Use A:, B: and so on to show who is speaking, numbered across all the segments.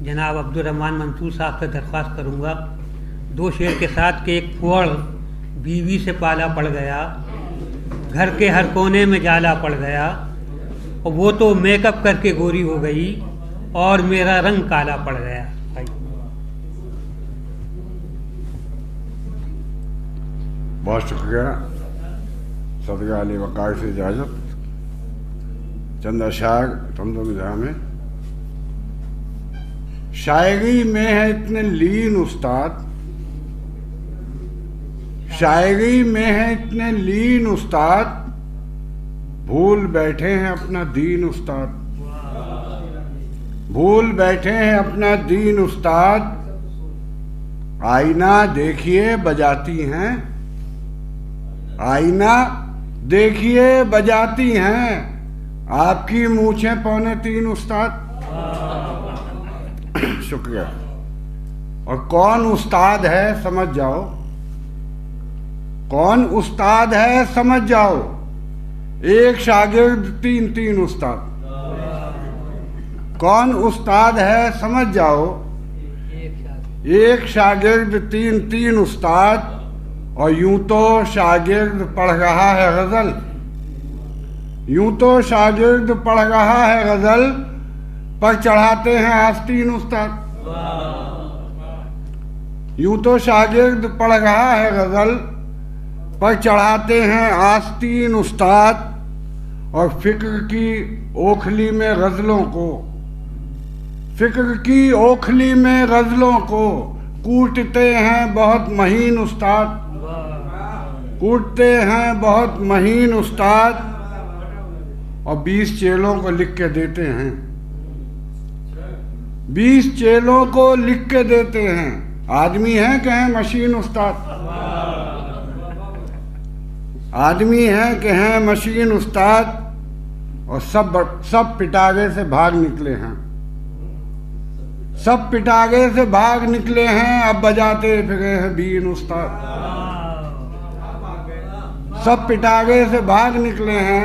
A: जनाब अब्दुर्रहमान मंसूर साहब से दरख्वास्त करूँगा, 2 शेर के साथ कि एक कुंवर बीवी से पाला पड़ गया, घर के हर कोने में जाला पड़ गया, और वो तो मेकअप करके गोरी हो गई और मेरा रंग काला पड़ गया।
B: बहुत शुक्रिया। सदका अली वक़ार से इजाज़त। चंद अशार तमदो मिज़ाह में। शायरी में है इतने लीन उस्ताद, शायरी में है इतने लीन उस्ताद, भूल बैठे हैं अपना दीन उस्ताद, भूल बैठे हैं अपना दीन उस्ताद। आईना देखिए बजाती हैं, आईना देखिए बजाती हैं, आपकी मूंछें 2.25 उस्ताद। शुक्रिया। और कौन उस्ताद है समझ जाओ, कौन उस्ताद है समझ जाओ, एक शागिर्द 3 उस्ताद। कौन उस्ताद है समझ जाओ, एक शागिर्द 3 उस्ताद। और यूं तो शागिर्द पढ़ रहा है गज़ल, यूं तो शागिर्द पढ़ रहा है गज़ल, पर चढ़ाते हैं आस्तीन उस्ताद। यूं तो शागिर्द पढ़ रहा है गज़ल, पर चढ़ाते हैं आस्तीन उस्ताद। और फिक्र की ओखली में गज़लों को, फिक्र की ओखली में गज़लों को कूटते हैं बहुत महीन उस्ताद, कूटते हैं बहुत महीन उस्ताद। और 20 चेलों को लिख के देते हैं, 20 चेलों को लिख के देते हैं, आदमी है कि हैं मशीन उस्ताद, आदमी है कि हैं मशीन उस्ताद। और सब पिटारे से भाग निकले हैं, सब पिटारे से भाग निकले हैं, अब बजाते फिरे हैं बीन उस्ताद। सब पिटारे से भाग निकले हैं,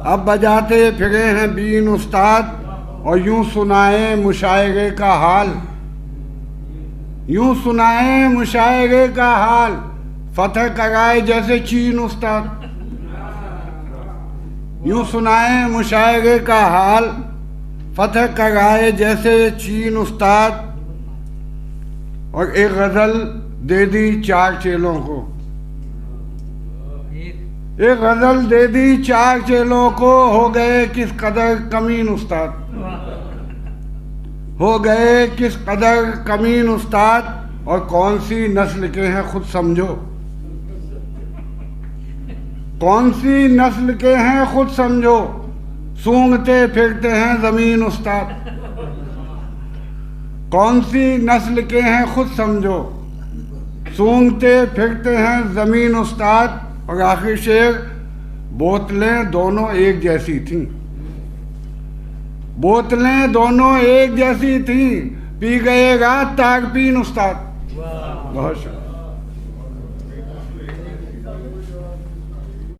B: अब बजाते फिरे हैं बीन उस्ताद। और यूं सुनाए मुशायरे का हाल, यूं सुनाए मुशायरे का हाल, फतह कराए जैसे चीन उस्ताद। यूं सुनाए मुशायरे का हाल, फतह कराए जैसे चीन उस्ताद। और एक गज़ल दे दी 4 चेलों को, एक गज़ल दे दी 4 चेलों को, हो गए किस कदर कमीन उस्ताद, हो गए किस कदर कमीन उस्ताद। और कौन सी नस्ल के हैं खुद समझो, कौन सी नस्ल के हैं खुद समझो, सूंघते फिरते हैं ज़मीन उस्ताद। कौन सी नस्ल के हैं खुद समझो, सूंघते फिरते हैं ज़मीन उस्ताद। और आखिर शेर, बोतलें दोनों एक जैसी थीं, बोतलें दोनों एक जैसी थीं, पी गए रात तारपीन उस्ताद। बहुत शुक्रिया।